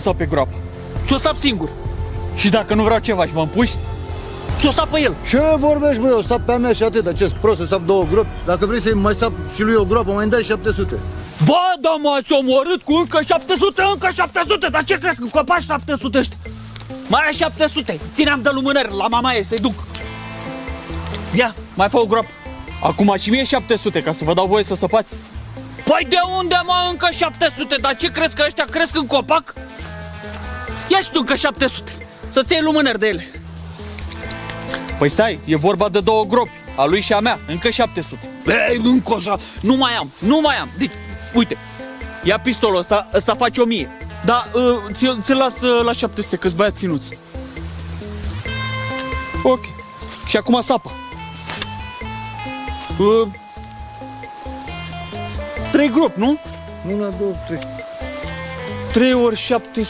sau pe groapă. Ți-o sap singur. Și dacă nu vreau ceva și mă împuști, ți-o sap pe el. Ce vorbești, băi? O sap pe a mea și atât. Ce-s prost să sap două gropi? Dacă vrei să-i mai sap și lui o groapă, mai dai 700. Bă, da, m-ați omorât cu încă 700, încă 700. Dar ce crezi că copaci 700 ăștia? Mai ai 700. Țineam de lumânări la mamaie să-i duc. Ia, mai fă o groapă. Acum și mie 700 ca să vă dau voie să săpați. Păi de unde, mă, încă 700? Dar ce crezi că ăștia cresc în copac? Ia și tu încă 700. Să-ți iei lumânări de ele. Păi stai, e vorba de două gropi, a lui și a mea, încă 700. Ei, încă așa, nu mai am. Deci, uite, ia pistolul ăsta, ăsta face 1000. Dar ți-l las la 700, că-s băiat ținuți. Ok. Și acum sapă. 3 gropi, nu? 1, 2, 3. 3 ori 700.